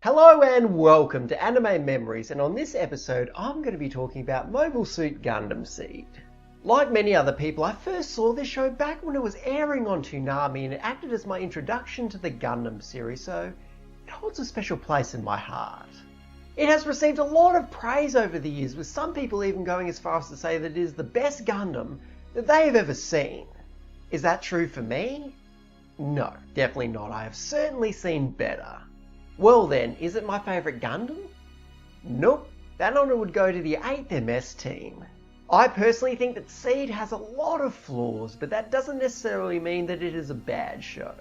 Hello and welcome to Anime Memories, and on this episode I'm going to be talking about Mobile Suit Gundam Seed. Like many other people, I first saw this show back when it was airing on Toonami and it acted as my introduction to the Gundam series, so it holds a special place in my heart. It has received a lot of praise over the years, with some people even going as far as to say that it is the best Gundam that they have ever seen. Is that true for me? No, definitely not. I have certainly seen better. Well then, is it my favourite Gundam? Nope, that honour would go to the 8th MS team. I personally think that Seed has a lot of flaws, but that doesn't necessarily mean that it is a bad show.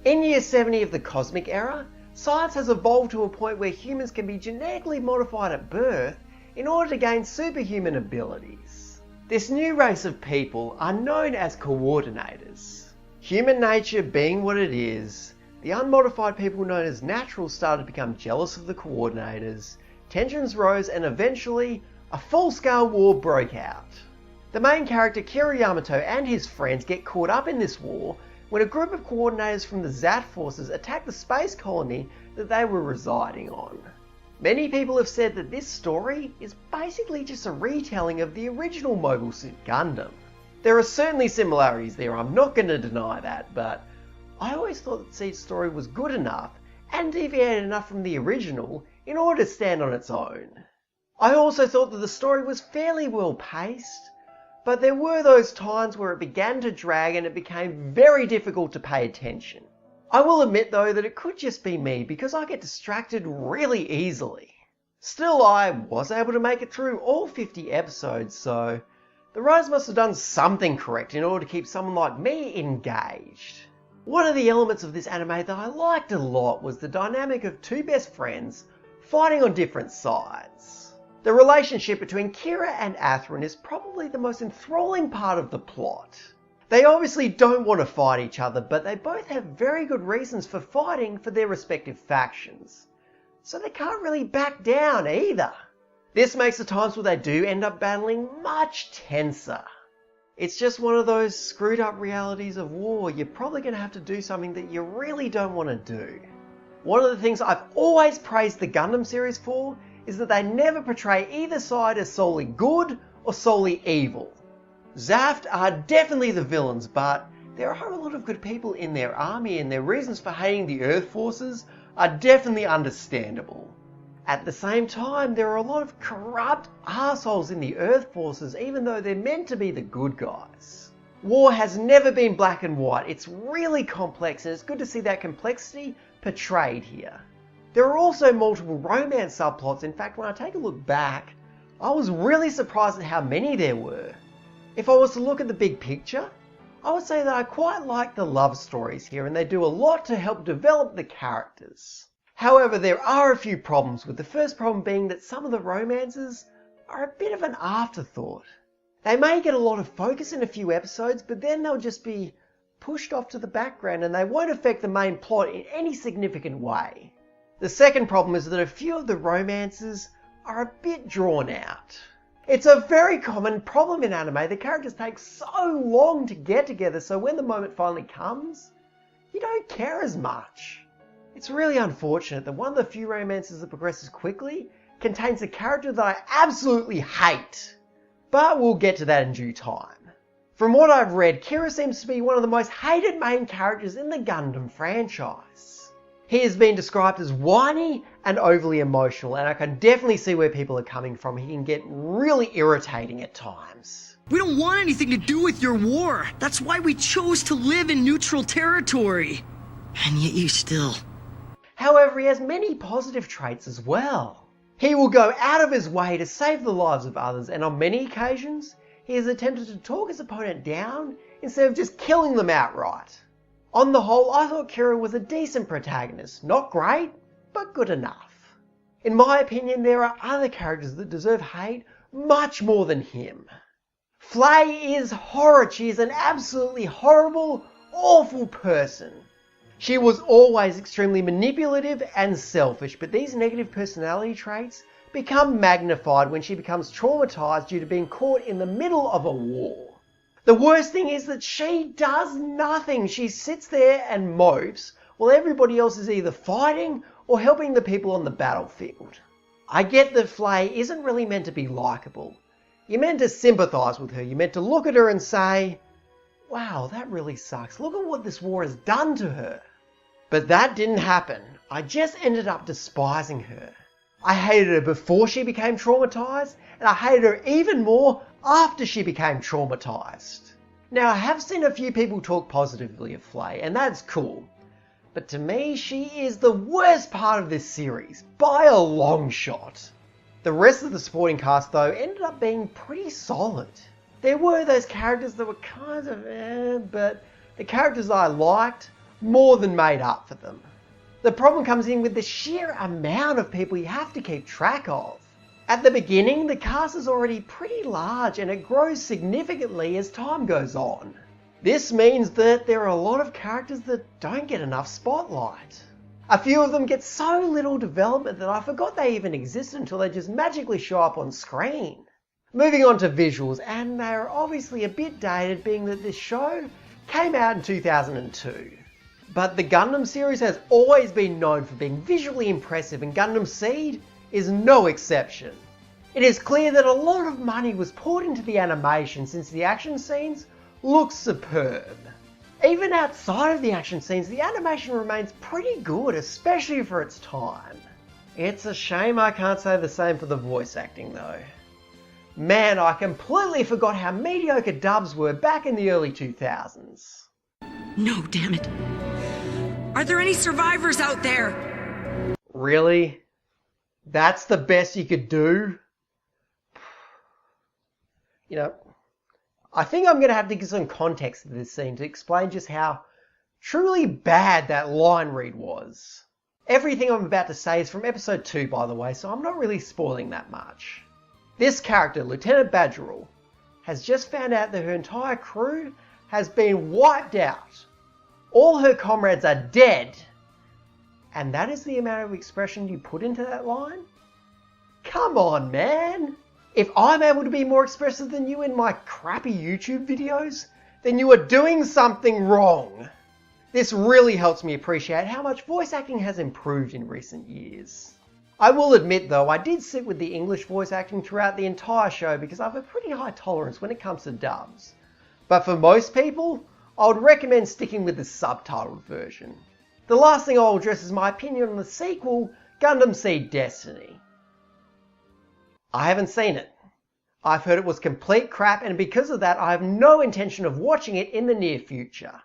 In year 70 of the Cosmic Era, science has evolved to a point where humans can be genetically modified at birth in order to gain superhuman abilities. This new race of people are known as coordinators. Human nature being what it is, the unmodified people known as naturals started to become jealous of the coordinators, tensions rose, and eventually a full-scale war broke out. The main character Kira Yamato and his friends get caught up in this war when a group of coordinators from the Zat forces attack the space colony that they were residing on. Many people have said that this story is basically just a retelling of the original Mobile Suit Gundam. There are certainly similarities there, I'm not going to deny that, but I always thought that Seed's story was good enough and deviated enough from the original in order to stand on its own. I also thought that the story was fairly well paced, but there were those times where it began to drag and it became very difficult to pay attention. I will admit though that it could just be me because I get distracted really easily. Still, I was able to make it through all 50 episodes, so the writers must have done something correct in order to keep someone like me engaged. One of the elements of this anime that I liked a lot was the dynamic of two best friends fighting on different sides. The relationship between Kira and Athrun is probably the most enthralling part of the plot. They obviously don't want to fight each other, but they both have very good reasons for fighting for their respective factions, so they can't really back down either. This makes the times where they do end up battling much tenser. It's just one of those screwed up realities of war. You're probably going to have to do something that you really don't want to do. One of the things I've always praised the Gundam series for is that they never portray either side as solely good or solely evil. Zaft are definitely the villains, but there are a lot of good people in their army and their reasons for hating the Earth forces are definitely understandable. At the same time, there are a lot of corrupt assholes in the Earth forces, even though they're meant to be the good guys. War has never been black and white. It's really complex, and it's good to see that complexity portrayed here. There are also multiple romance subplots. In fact, when I take a look back, I was really surprised at how many there were. If I was to look at the big picture, I would say that I quite like the love stories here, and they do a lot to help develop the characters. However, there are a few problems, with the first problem being that some of the romances are a bit of an afterthought. They may get a lot of focus in a few episodes, but then they'll just be pushed off to the background and they won't affect the main plot in any significant way. The second problem is that a few of the romances are a bit drawn out. It's a very common problem in anime. The characters take so long to get together, so when the moment finally comes, you don't care as much. It's really unfortunate that one of the few romances that progresses quickly contains a character that I absolutely hate. But we'll get to that in due time. From what I've read, Kira seems to be one of the most hated main characters in the Gundam franchise. He has been described as whiny and overly emotional, and I can definitely see where people are coming from. He can get really irritating at times. We don't want anything to do with your war. That's why we chose to live in neutral territory. And yet you still... However, he has many positive traits as well. He will go out of his way to save the lives of others, and on many occasions, he has attempted to talk his opponent down instead of just killing them outright. On the whole, I thought Kira was a decent protagonist. Not great, but good enough. In my opinion, there are other characters that deserve hate much more than him. Flay is horrid. She is an absolutely horrible, awful person. She was always extremely manipulative and selfish, but these negative personality traits become magnified when she becomes traumatized due to being caught in the middle of a war. The worst thing is that she does nothing. She sits there and mopes while everybody else is either fighting or helping the people on the battlefield. I get that Flay isn't really meant to be likeable. You're meant to sympathise with her. You're meant to look at her and say, wow, that really sucks. Look at what this war has done to her. But that didn't happen. I just ended up despising her. I hated her before she became traumatised, and I hated her even more after she became traumatised. Now, I have seen a few people talk positively of Flay, and that's cool. But to me, she is the worst part of this series, by a long shot. The rest of the supporting cast, though, ended up being pretty solid. There were those characters that were kind of but the characters I liked more than made up for them. The problem comes in with the sheer amount of people you have to keep track of. At the beginning, the cast is already pretty large and it grows significantly as time goes on. This means that there are a lot of characters that don't get enough spotlight. A few of them get so little development that I forgot they even existed until they just magically show up on screen. Moving on to visuals, and they're obviously a bit dated being that this show came out in 2002. But the Gundam series has always been known for being visually impressive, and Gundam Seed is no exception. It is clear that a lot of money was poured into the animation since the action scenes look superb. Even outside of the action scenes, the animation remains pretty good, especially for its time. It's a shame I can't say the same for the voice acting though. Man, I completely forgot how mediocre dubs were back in the early 2000s. No, damn it. Are there any survivors out there? Really? That's the best you could do? You know, I think I'm going to have to give some context to this scene to explain just how truly bad that line read was. Everything I'm about to say is from episode 2, by the way, so I'm not really spoiling that much. This character, Lieutenant Bajorul, has just found out that her entire crew has been wiped out. All her comrades are dead. And that is the amount of expression you put into that line? Come on, man! If I'm able to be more expressive than you in my crappy YouTube videos, then you are doing something wrong. This really helps me appreciate how much voice acting has improved in recent years. I will admit though, I did sit with the English voice acting throughout the entire show because I have a pretty high tolerance when it comes to dubs. But for most people, I would recommend sticking with the subtitled version. The last thing I will address is my opinion on the sequel, Gundam Seed Destiny. I haven't seen it. I've heard it was complete crap, and because of that I have no intention of watching it in the near future.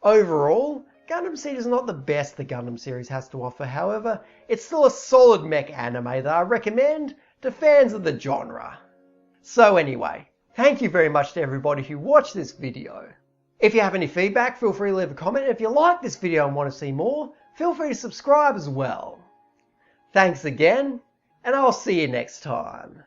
Overall, Gundam Seed is not the best the Gundam series has to offer, however, it's still a solid mech anime that I recommend to fans of the genre. So anyway, thank you very much to everybody who watched this video. If you have any feedback, feel free to leave a comment. If you like this video and want to see more, feel free to subscribe as well. Thanks again, and I'll see you next time.